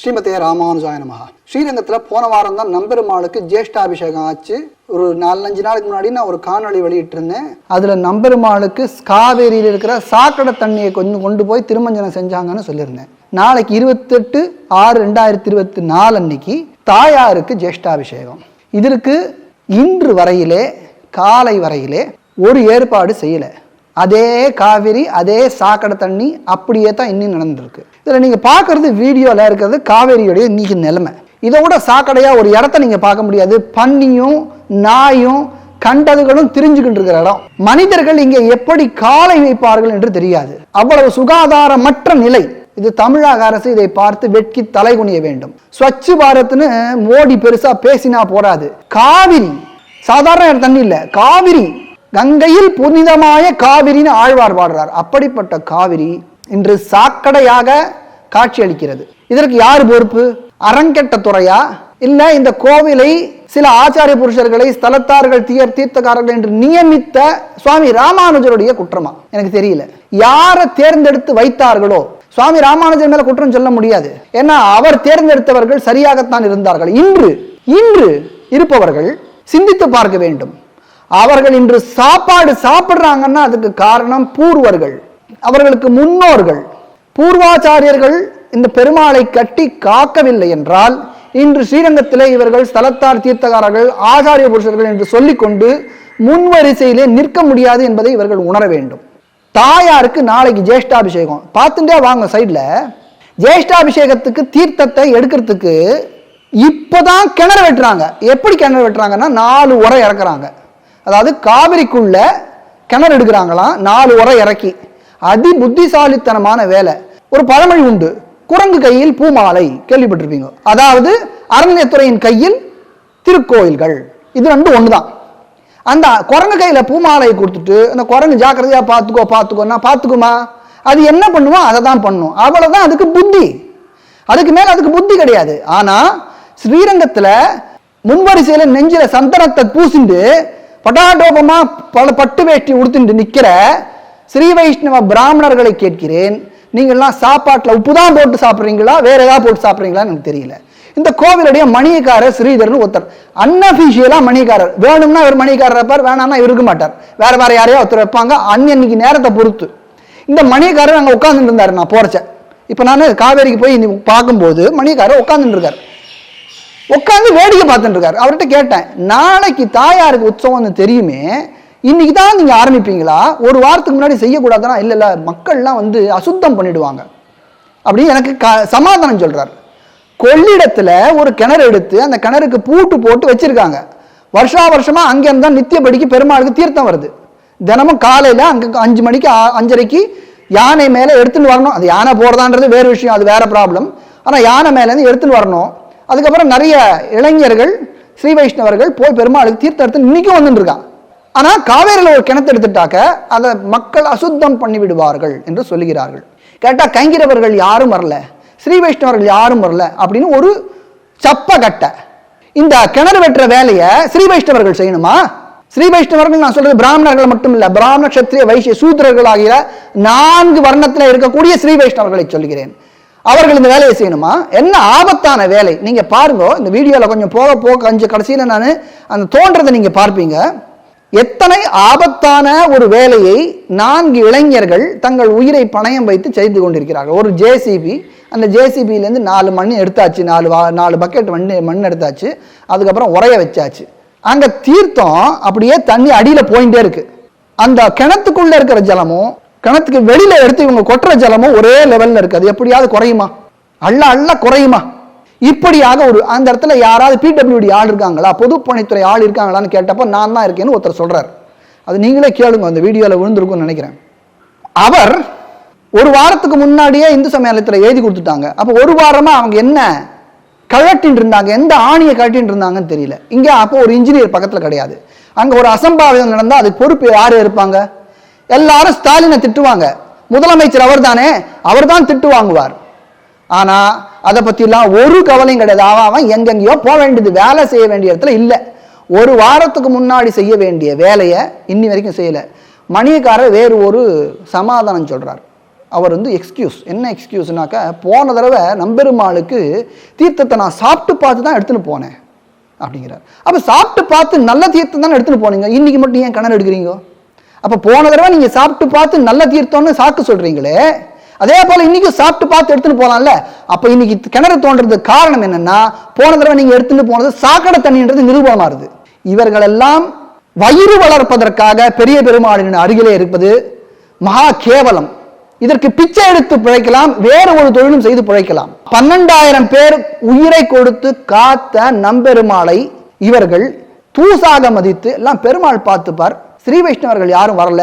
ஸ்ரீமதே ராமானுஜாய நமஹ. ஸ்ரீரங்கத்தில் போன வாரம் தான் நம்பெருமாளுக்கு ஜேஷ்டாபிஷேகம் ஆச்சு. ஒரு 4-5 நாளுக்கு முன்னாடி நான் ஒரு காணொளி வெளியிட்டிருந்தேன். அதில் நம்பெருமாளுக்கு காவேரியில் இருக்கிற சாக்கடை தண்ணியை கொஞ்சம் கொண்டு போய் திருமஞ்சனம் செஞ்சாங்கன்னு சொல்லியிருந்தேன். நாளைக்கு 28/6/2024 அன்னைக்கு தாயாருக்கு ஜேஷ்டாபிஷேகம். இதற்கு இன்று வரையிலே காலை வரையிலே ஒரு ஏற்பாடு செய்யலை. அதே காவிரி அதே சாக்கடை தண்ணி அப்படியே தான் இன்னும் நடந்துருக்கு. இதில் நீங்கள் பார்க்குறது வீடியோவில் இருக்கிறது காவேரியோடைய இன்னைக்கு நிலைமை. இதை விட சாக்கடையாக ஒரு இடத்த நீங்கள் பார்க்க முடியாது. பன்னியும் நாயும் கண்டதுகளும் திரிஞ்சுக்கிட்டு இருக்கிற இடம். மனிதர்கள் இங்கே எப்படி காலை வைப்பார்கள் என்று தெரியாது. அவ்வளவு சுகாதாரமற்ற நிலை. இது தமிழக அரசு இதை பார்த்து வெட்கி தலைகுனிய வேண்டும். ஸ்வச் பாரத்னு மோடி பெருசா பேசினா போராது. காவிரி சாதாரண தண்ணி இல்லை, காவிரி கங்கையில் புனிதமாய காவிரின்னு ஆழ்வார் பாடுறார். அப்படிப்பட்ட காவிரி இன்று சாக்கடையாக காட்சி அளிக்கிறது. இதற்கு யார் பொறுப்பு? அரங்கெட்ட துறையா, இல்ல இந்த கோவிலை சில ஆச்சாரிய புருஷர்களை ஸ்தலத்தார்கள் தீர்த்தக்காரர்கள் என்று நியமித்த சுவாமி ராமானுஜருடைய குற்றமா? எனக்கு தெரியல. யாரை தேர்ந்தெடுத்து வைத்தார்களோ சுவாமி ராமானுஜர் மேல குற்றம் சொல்ல முடியாது. ஏன்னா அவர் தேர்ந்தெடுத்தவர்கள் சரியாகத்தான் இருந்தார்கள். இன்று இருப்பவர்கள் சிந்தித்து பார்க்க வேண்டும். அவர்கள் இன்று சாப்பாடு சாப்பிடுறாங்கன்னா அதுக்கு காரணம் பூர்வர்கள், அவர்களுக்கு முன்னோர்கள், பூர்வாச்சாரியர்கள் இந்த பெருமாளை கட்டி காக்கவில்லை என்றால் இன்று ஸ்ரீரங்கத்திலே இவர்கள் ஸ்தலத்தார் தீர்த்தகாரர்கள் ஆச்சாரிய புருஷர்கள் என்று சொல்லிக்கொண்டு முன்வரிசையிலே நிற்க முடியாது என்பதை இவர்கள் உணர வேண்டும். தாயாருக்கு நாளைக்கு ஜேஷ்டாபிஷேகம். பார்த்துட்டே வாங்க சைட்ல. ஜேஷ்டாபிஷேகத்துக்கு தீர்த்தத்தை எடுக்கிறதுக்கு இப்பதான் கிணறு வெட்டுறாங்க. எப்படி கிணறு வெட்டுறாங்கன்னா 4 உரை இறக்குறாங்க. அதாவது காவிரிக்குள்ள கிணறு எடுக்கிறாங்களாம் 4 உரை இறக்கி. அதி புத்திசாலித்தனமான வேலை. ஒரு பழமொழி உண்டு, குரங்கு கையில் பூமாலை, கேள்விப்பட்டிருப்பீங்க. அதாவது அறநிலையத்துறையின் கையில் திருக்கோயில்கள். இது ரெண்டும் ஒண்ணுதான். அந்த குரங்கு கையில பூமாலையை கொடுத்துட்டு அந்த குரங்கு ஜாக்கிரதையா பார்த்துக்கோன்னா பார்த்துக்குமா? அது என்ன பண்ணுமோ அதை தான் பண்ணும். அவ்வளவுதான் அதுக்கு புத்தி. அதுக்கு மேல அதுக்கு புத்தி கிடையாது. ஆனா ஸ்ரீரங்கத்துல முன்வரிசையில நெஞ்சில சந்தனத்தை பூசிண்டு பட்டாடோபமா பட்டு வேஷ்டி உடுத்துட்டு நிக்கிற ஸ்ரீ வைஷ்ணவ பிராமணர்களை கேட்கிறேன், நீங்கள்லாம் சாப்பாட்டுல உப்பு தான் போட்டு சாப்பிட்றீங்களா, வேற ஏதாவது போட்டு சாப்பிட்றீங்களான்னு எனக்கு தெரியல. இந்த கோவிலுடைய மணியக்காரர் ஸ்ரீதர்னு ஒருத்தர், அன்அபிஷியலா மணியக்காரர். வேணும்னா இவர் மணியக்காரர் இருப்பார், வேணாம்னா இருக்க மாட்டார். வேற யாரையோ ஒருத்தர் வைப்பாங்க அன்னைக்கு நேரத்தை பொறுத்து. இந்த மணியக்காரர் அங்கே உட்காந்துட்டு இருந்தாரு. நான் போறச்ச இப்ப நான் காவேரிக்கு போய் பார்க்கும்போது மணியக்காரர் உட்காந்துட்டு இருக்காரு. உட்காந்து வேடிக்கை பார்த்துட்டு இருக்காரு. அவர்கிட்ட கேட்டேன், நாளைக்கு தாயாருக்கு உற்சவம்னு தெரியுமே, இன்னைக்கு தான் நீங்க ஆரம்பிப்பீங்களா? ஒரு வாரத்துக்கு முன்னாடி செய்யக்கூடாதுன்னா இல்ல மக்கள்லாம் வந்து அசுத்தம் பண்ணிடுவாங்க அப்படின்னு எனக்கு சமாதானம் சொல்றாரு. கொள்ளிடத்துல ஒரு கிணறு எடுத்து அந்த கிணறுக்கு பூட்டு போட்டு வச்சிருக்காங்க. வருஷமா அங்க இருந்தா நித்தியபடிக்கு பெருமாளுக்கு தீர்த்தம் வருது. தினமும் காலையில அங்க 5 மணிக்கு 5:30 யானை மேல எடுத்துன்னு வரணும். அது யானை போறதான்றது வேறு விஷயம், அது வேற ப்ராப்ளம். ஆனா யானை மேல இருந்து எடுத்துன்னு வரணும். அதுக்கப்புறம் நிறைய இளைஞர்கள் ஸ்ரீ வைஷ்ணவர்கள் போய் பெருமாளுக்கு தீர்த்தம் எடுத்து இன்னைக்கும் வந்துட்டு இருக்காங்க. ஆனா காவேரியில் ஒரு கிணத்து எடுத்துட்டாக்க அதை மக்கள் அசுத்தம் பண்ணி விடுவார்கள் என்று சொல்லுகிறார்கள். கேட்டா கைங்கிறவர்கள் யாரும் வரல, ஸ்ரீ வைஷ்ணவர்கள் யாரும் வரல அப்படின்னு ஒரு சப்ப கட்ட. இந்த கிணறு வெட்டுற வேலையை ஸ்ரீ வைஷ்ணவர்கள் செய்யணுமா? ஸ்ரீ வைஷ்ணவர்கள் நான் சொல்றது பிராமணர்கள் மட்டும் இல்ல, பிராமண கஷத்திரிய வைசிய சூத்திரர்கள் ஆகிய 4 வர்ணத்தில் இருக்கக்கூடிய ஸ்ரீ வைஷ்ணவர்களை சொல்கிறேன். அவர்கள் இந்த வேலையை செய்யணுமா? என்ன ஆபத்தான வேலை. நீங்க பாருங்க, இந்த வீடியோல கொஞ்சம் போக கடைசியில நான் அந்த தோன்றதை நீங்க பார்ப்பீங்க. எத்தனை ஆபத்தான ஒரு வேலையை 4 இளைஞர்கள் தங்கள் உயிரை பணயம் வைத்து செய்து கொண்டிருக்கிறார்கள். ஒரு ஜேசிபி, அந்த ஜேசிபியிலேருந்து 4 மண் எடுத்தாச்சு, 4 பக்கெட் மண் எடுத்தாச்சு. அதுக்கப்புறம் உரைய வச்சாச்சு. அங்க தீர்த்தம் அப்படியே தண்ணி அடியில போயிட்டே இருக்கு. அந்த கிணத்துக்குள்ள இருக்கிற ஜலமும் கிணத்துக்கு வெளியில எடுத்து இவங்க கொட்டுற ஜலமும் ஒரே லெவல்ல இருக்கு. அது எப்படியாவது குறையுமா? அள்ள குறையுமா? இப்படியாக ஒரு அந்த இடத்துல யாராவது பிடபிள்யூடி ஆள் இருக்காங்களா, பொதுப்பணித்துறை ஆள் இருக்காங்களான்னு கேட்டப்போ நான் தான் இருக்கேன்னு ஒருத்தர் சொல்றாரு. அது நீங்களே கேளுங்க, அந்த வீடியோல விழுந்திருக்கும்னு நினைக்கிறேன். அவர் ஒரு வாரத்துக்கு முன்னாடியே இந்து சமயத்தில் எழுதி கொடுத்துட்டாங்க. அப்போ ஒரு வாரமா அவங்க என்ன கழட்டின்னு இருந்தாங்க, எந்த ஆணியை கழட்டின்னு இருந்தாங்கன்னு தெரியல. இங்க அப்போ ஒரு இன்ஜினியர் பக்கத்துல கிடையாது. அங்க ஒரு அசம்பாவிதம் நடந்தா அது பொறுப்பு யாரு இருப்பாங்க? எல்லாரும் ஸ்டாலினை திட்டுவாங்க. முதலமைச்சர் அவர் தானே, அவர் தான் திட்டு வாங்குவார். ஆனா அதை பத்திலாம் ஒரு கவலையும் கிடையாது. அவன் எங்கெங்கயோ போக வேண்டியது, வேலை செய்ய வேண்டிய இடத்துல இல்லை. ஒரு வாரத்துக்கு முன்னாடி செய்ய வேண்டிய வேலையை இன்னி வரைக்கும் செய்யல. மணியக்காரர் வேறு ஒரு சமாதானம் சொல்றார். அவர் எக்ஸ்கியூஸ், என்ன எக்ஸ்கியூஸ்னாக்க, போன தடவை நம்பெருமாளுக்கு தீர்த்தத்தை நான் சாப்பிட்டு பார்த்து தான் எடுத்துன்னு போனேன் அப்படிங்கிறார். அப்போ சாப்பிட்டு பார்த்து நல்ல தீர்த்தம் தானே எடுத்துன்னு போனீங்க, இன்னைக்கு மட்டும் ஏன் கிணறு எடுக்கிறீங்க? அப்போ போன தடவை நீங்கள் சாப்பிட்டு பார்த்து நல்ல தீர்த்தம்னு சாக்கு சொல்றீங்களே, அதே போல இன்னைக்கு சாப்பிட்டு பார்த்து எடுத்துன்னு போகலாம்ல. அப்போ இன்னைக்கு கிணறு தோன்றதுக்கு காரணம் என்னன்னா, போன தடவை நீங்க எடுத்துட்டு போனது சாக்கடை தண்ணின்றது நிரூபணமாகுது. இவர்களெல்லாம் வயிறு வளர்ப்பதற்காக பெரிய பெருமாளின் அருகிலே இருப்பது மகா கேவலம். இதற்கு பிச்சை எடுத்து பிழைக்கலாம், வேறு ஒரு தொழிலும் செய்து பிழைக்கலாம். 12,000 பேர் உயிரை கொடுத்து காத்த நம்பெருமாளை இவர்கள் தூசாக மதித்து எல்லாம் பெருமாள் பார்த்துப்பார், ஸ்ரீ வைஷ்ணவர்கள் யாரும் வரல,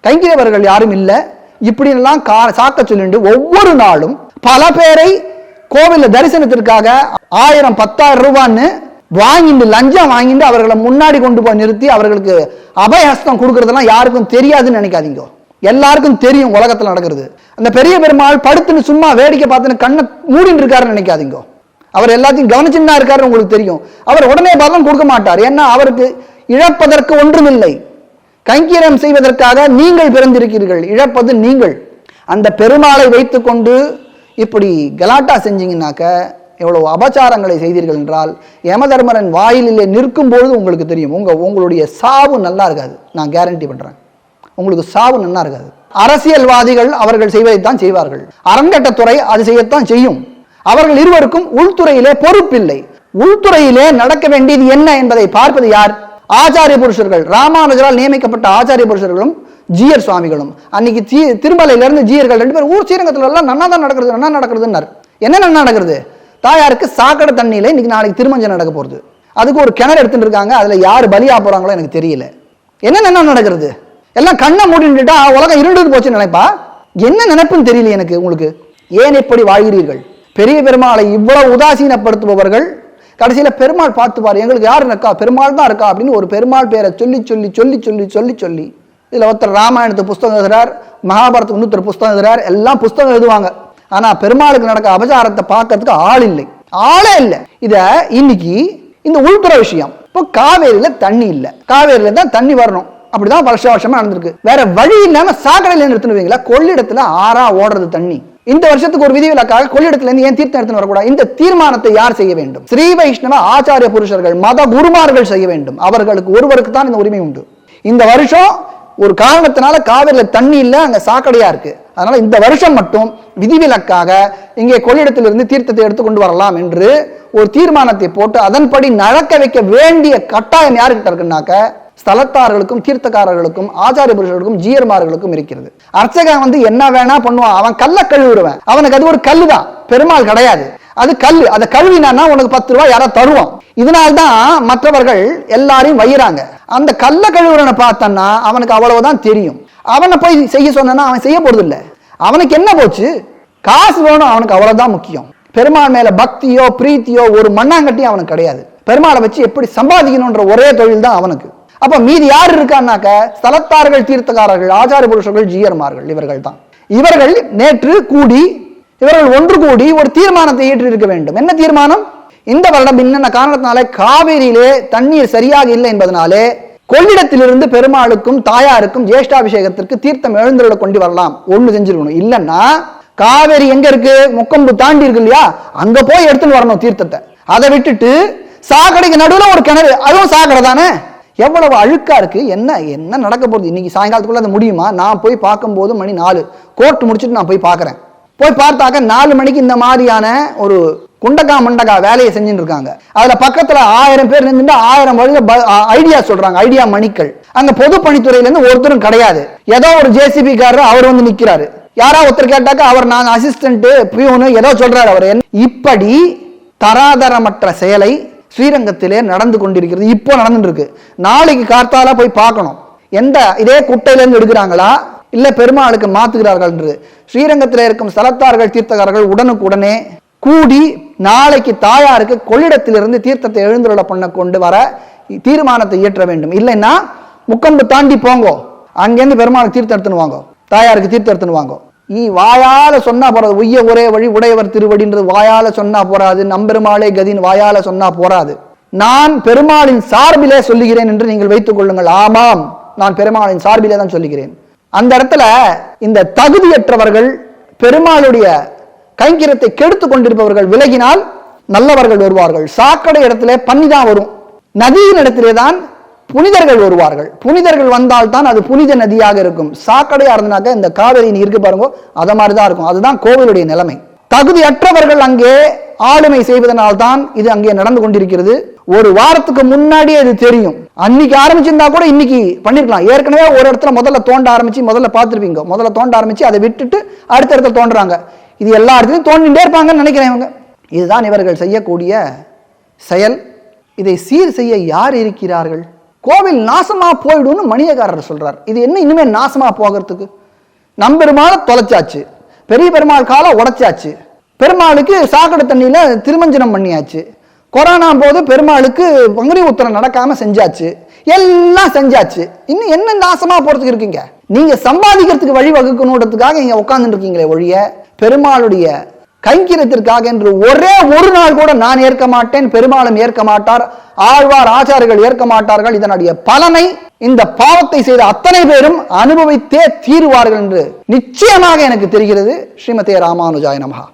கைங்கிரவர்கள் யாரும் இல்லை, இப்படி எல்லாம் சாக்க சொல்லிட்டு ஒவ்வொரு நாளும் பல பேரை கோவில்ல தரிசனத்திற்காக 1000 10,000 ரூபான்னு வாங்கிட்டு லஞ்சம் வாங்கிட்டு அவர்களை முன்னாடி கொண்டு போய் நிறுத்தி அவர்களுக்கு அபயஹஸ்தம் கொடுக்கறதெல்லாம் யாருக்கும் தெரியாதுன்னு நினைக்காதீங்க. எல்லாருக்கும் தெரியும் உலகத்தில் நடக்கிறது. அந்த பெரிய பெருமாள் படுத்துன்னு சும்மா வேடிக்கை பார்த்துன்னு கண்ணை மூடின்னு இருக்காருன்னு நினைக்காதீங்க. அவர் எல்லாத்தையும் கவனிச்சுன்னா இருக்காருன்னு உங்களுக்கு தெரியும். அவர் உடனே பலன் கொடுக்க மாட்டார். ஏன்னா அவருக்கு இழப்பதற்கு ஒன்றுமில்லை. கைங்கரியம் செய்வதற்காக நீங்கள் பிறந்திருக்கிறீர்கள், இழப்பது நீங்கள். அந்த பெருமாளை வைத்துக்கொண்டு இப்படி கலாட்டா செஞ்சீங்கன்னாக்க, எவ்வளவு அபச்சாரங்களை செய்தீர்கள் என்றால், யமதர்மரன் வாயிலே நிற்கும் பொழுது உங்களுக்கு தெரியும், உங்களுடைய சாவு நல்லா இருக்காது. நான் கேரண்டி பண்றேன், உங்களுக்கு சாவு நல்லா இருக்காது. அரசியல்வாதிகள் அவர்கள் செய்வதைத்தான் செய்வார்கள், அறங்கட்டத்துறை அது செய்யத்தான் செய்யும். அவர்கள் இருவருக்கும் உள்துறையிலே பொறுப்பில்லை. உள்துறையிலே நடக்க வேண்டியது என்ன என்பதை பார்ப்பது யார்? ஆச்சாரிய புருஷர்கள். ராமானுஜரால் நியமிக்கப்பட்ட ஆச்சாரிய புருஷர்களும் ஜீயர் சுவாமிகளும். அன்னைக்கு திருமலையிலிருந்து ஜீயர்கள் 2 பேரும் ஊர் ஸ்ரீரங்கத்துல எல்லாம் நன்னா தான் நடக்கிறது, நன்னா நடக்கிறதுன்னாரு. என்ன நன்னா நடக்கிறது? தாயாருக்கு சாக்கடை தண்ணியில இன்னைக்கு நாளைக்கு திருமஞ்சம் நடக்க போறது, அதுக்கு ஒரு கிணறு எடுத்துட்டு இருக்காங்க, அதுல யாரு பலியா போறாங்களோ எனக்கு தெரியல. என்ன நடக்கிறது? எல்லாம் கண்ணை மூடிட்டுட்டா உலகம் இருண்டு போச்சுன்னு நினைப்பா, என்ன நினைப்புன்னு தெரியல எனக்கு. உங்களுக்கு ஏன் இப்படி வாழ்கிறீர்கள்? பெரிய பெருமாளை இவ்வளவு உதாசீனப்படுத்துபவர்கள் கடைசியில பெருமாள் பார்த்துப்பார், எங்களுக்கு யாரு இருக்கா, பெருமாள் தான் இருக்கா அப்படின்னு ஒரு பெருமாள் பேரை சொல்லி சொல்லி சொல்லி சொல்லி சொல்லி சொல்லி இதுல ஒருத்தர் ராமாயணத்து புஸ்தகம் எழுதுறார், மகாபாரத்துக்கு இன்னொருத்தர் புஸ்தகம் எழுதுறார், எல்லாம் புஸ்தகம் எழுதுவாங்க. ஆனா பெருமாளுக்கு நடக்க அபச்சாரத்தை பார்க்கறதுக்கு ஆள் இல்லை, ஆளே இல்லை. இத இன்னைக்கு இந்த உள்துறை விஷயம். இப்போ காவேரியில தண்ணி இல்லை, காவேரியில தான் தண்ணி வரணும், அப்படிதான் வருஷமா நடந்திருக்கு. வேற வழி இல்லாம சாக்கடையில நிறுத்தினுவீங்களா? கொள்ளிடத்துல ஆறா ஓடுறது தண்ணி. இந்த வருஷத்துக்கு ஒரு விதிவிலக்காக கொள்ளிடத்துல இருந்து ஏன் தீர்த்தம் எடுத்துன்னு வரக்கூடாது? இந்த தீர்மானத்தை யார் செய்ய வேண்டும்? ஸ்ரீ வைஷ்ணவ ஆச்சாரிய புருஷர்கள், மத குருமார்கள் செய்ய வேண்டும். அவர்களுக்கு ஒருவருக்கு தான் இந்த உரிமை உண்டு. இந்த வருஷம் ஒரு காரணத்தினால காவிரியில தண்ணி இல்ல, அங்க சாக்கடையா இருக்கு. அதனால இந்த வருஷம் மட்டும் விதிவிலக்காக இங்கே கொள்ளிடத்திலிருந்து தீர்த்தத்தை எடுத்துக்கொண்டு வரலாம் என்று ஒரு தீர்மானத்தை போட்டு அதன்படி நடக்க வைக்க வேண்டிய கட்டாயம் யாருக்கிட்ட இருக்குன்னாக்க, ஸ்தலத்தார்களுக்கும் தீர்த்தக்காரர்களுக்கும் ஆச்சாரிய புருஷர்களுக்கும் ஜீயர்மார்களுக்கும் இருக்கிறது. அர்ச்சகன் என்ன வேணா பண்ணுவான், அவன் கல்ல கழுவுறவன், அவனுக்கு அது ஒரு கல்லு தான், பெருமாள் கிடையாது. அது கல்லு, அதை கழுவினா உனக்கு 10 ரூபாய் யாரா தருவான். இதனால்தான் மற்றவர்கள் எல்லாரையும் வையிறாங்க. அந்த கல்ல கழுவுறனை பார்த்தன்னா அவனுக்கு அவ்வளவுதான் தெரியும். அவனை போய் செய்ய சொன்னா அவன் செய்ய போறது இல்லை. அவனுக்கு என்ன போச்சு? காசு வேணும், அவனுக்கு அவ்வளவுதான் முக்கியம். பெருமாள் மேல பக்தியோ பிரீத்தியோ ஒரு மண்ணாங்கட்டியும் அவனுக்கு கிடையாது. பெருமாளை வச்சு எப்படி சம்பாதிக்கணும்ன்ற ஒரே தொழில் தான் அவனுக்கு. அப்ப மீதி யார் இருக்கான்னாக்க, ஸ்தலத்தார்கள், தீர்த்தக்காரர்கள், ஆச்சாரிய புருஷர்கள், ஜீயர்மார்கள், இவர்கள் தான். இவர்கள் நேற்று கூடி, இவர்கள் ஒன்று கூடி ஒரு தீர்மானத்தை ஏற்றி இருக்க வேண்டும். என்ன தீர்மானம்? இந்த வருடம் என்னென்ன காரணத்தினாலே காவேரியிலே தண்ணீர் சரியாக இல்லை என்பதனாலே கொள்ளிடத்திலிருந்து பெருமாளுக்கும் தாயாருக்கும் ஜேஷ்டாபிஷேகத்திற்கு தீர்த்தம் எழுந்துள்ள கொண்டு வரலாம், ஒண்ணு செஞ்சிருக்கணும். இல்லைன்னா காவேரி எங்க இருக்கு? முக்கொம்பு தாண்டி இருக்கு இல்லையா, அங்க போய் எடுத்துன்னு வரணும் தீர்த்தத்தை. அதை விட்டுட்டு சாக்கடைக்கு நடுவில் ஒரு கிணறு, அதுவும் சாக்கடை தானே. எவ்வளவு அழுக்கா இருக்கு. என்ன நடக்க போகுது? இன்னைக்கு சாயங்காலத்துக்குள்ள அது முடியுமா? நான் போய் பார்க்கும்போது மணி 4, கோர்ட் முடிச்சுட்டு நான் போய் பார்க்குறேன். போய் பார்த்தாக்க 4 மணிக்கு இந்த மாதிரியான ஒரு குண்டக்கா மண்டக்கா வேலையை செஞ்சுட்டு இருக்காங்க. அதுல பக்கத்துல 1000 பேர் நின்று 1000 வழியில ஐடியா சொல்றாங்க, ஐடியா மணிக்கள். அங்க பொது பணித்துறையில இருந்து ஒருத்தரும் கிடையாது. ஏதோ ஒரு ஜேசிபி காரர் அவர் நிக்கிறாரு. யாரா ஒருத்தர் கேட்டாக்க அவர் நான் அசிஸ்டன்ட் பியூனு ஏதோ சொல்றாரு அவர். இப்படி தராதரமற்ற செயலை ஸ்ரீரங்கத்திலே நடந்து கொண்டிருக்கிறது. இப்போ நடந்துட்டு இருக்கு. நாளைக்கு கார்த்தால போய் பார்க்கணும், இதே குட்டையில இருந்து எடுக்கிறாங்களா இல்ல பெருமாளுக்கு மாத்துகிறார்கள் என்று. ஸ்ரீரங்கத்தில் இருக்கும் ஸ்தலத்தார்கள், தீர்த்தக்காரர்கள் உடனுக்குடனே கூடி நாளைக்கு தாயாருக்கு கொள்ளிடத்திலிருந்து தீர்த்தத்தை எழுந்துள்ள பண்ண கொண்டு வர தீர்மானத்தை இயற்ற வேண்டும். இல்லைன்னா முக்கொம்பு தாண்டி போங்கோ, அங்கேருந்து பெருமாளுக்கு தீர்த்தம் எடுத்துன்னு வாங்க, தாயாருக்கு தீர்த்தம் எடுத்துன்னு வாங்க. வாயால சொன்னா போறாது, உய்ய ஒரே வழி உடையவர் திருவடின்றது வாயால சொன்னா போறாது, நம்பெருமாளே கதின் வாயால சொன்னா போறாது. நான் பெருமாளின் சார்பிலே சொல்லுகிறேன் என்று நீங்கள் வைத்துக் கொள்ளுங்கள். ஆமாம், நான் பெருமாளின் சார்பிலே தான் சொல்லுகிறேன். அந்த இடத்துல இந்த தகுதியற்றவர்கள், பெருமாளுடைய கைங்கரியத்தை கெடுத்து கொண்டிருப்பவர்கள் விலகினால் நல்லவர்கள் வருவார்கள். சாக்கடை இடத்திலே பன்னிதான் வரும், நதியின் இடத்திலே தான் புனிதர்கள் வருவார்கள். புனிதர்கள் வந்தால் தான் அது புனித நதியாக இருக்கும். சாக்கடையா இருந்தனாக்க இந்த காவிரி நீர் இருக்கு பாருங்க, அத மாதிரிதான் இருக்கும். அதுதான் கோவிலுடைய நிலைமை. தகுதியற்றவர்கள் அங்கே ஆளுமை செய்வதனால் தான் இது அங்கே நடந்து கொண்டிருக்கிறது. ஒரு வாரத்துக்கு முன்னாடியே இது தெரியும். அன்னைக்கு ஆரம்பிச்சிருந்தா கூட இன்னைக்கு பண்ணிருக்கலாம். ஏற்கனவே ஒரு இடத்துல முதல்ல தோண்ட ஆரம்பிச்சு, முதல்ல பார்த்துருப்பீங்க, முதல்ல தோண்ட ஆரம்பிச்சு அதை விட்டுட்டு அடுத்த இடத்துல தோன்றாங்க. இது எல்லா இடத்துலையும் தோண்டிட்டே இருப்பாங்கன்னு நினைக்கிறேன் இவங்க. இதுதான் இவர்கள் செய்யக்கூடிய செயல். இதை சீர் செய்ய யார் இருக்கிறார்கள்? கோவில் நாசமா போயிடும்னு மணியக்காரர் சொல்றார். இது என்ன இனிமே நாசமா போகிறதுக்கு? நம்பெருமாளை தொலைச்சாச்சு, பெரிய பெருமாள் காலை உடைச்சாச்சு, பெருமாளுக்கு சாக்கடை தண்ணியில திருமஞ்சனம் பண்ணியாச்சு, கொரோனா போது பெருமாளுக்கு பங்குனி உத்திரம் நடக்காம செஞ்சாச்சு, எல்லாம் செஞ்சாச்சு. இன்னும் என்ன நாசமா போறதுக்கு இருக்கீங்க? நீங்க சம்பாதிக்கிறதுக்கு வழி வகுக்கணுன்றதுக்காக இங்க உட்கார்ந்துட்டு இருக்கீங்களே ஒழிய பெருமாளுடைய கைங்கரியத்திற்காக என்று ஒரே ஒரு நாள் கூட நான் ஏற்க மாட்டேன், பெருமாளும் ஏற்க மாட்டார், ஆழ்வார் ஆச்சாரியர்கள் ஏற்க மாட்டார்கள். இதனுடைய பலனை இந்த பாவத்தை செய்த அத்தனை பேரும் அனுபவித்தே தீருவார்கள் என்று நிச்சயமாக எனக்கு தெரிகிறது. ஸ்ரீமதே ராமானுஜாய நமஹா.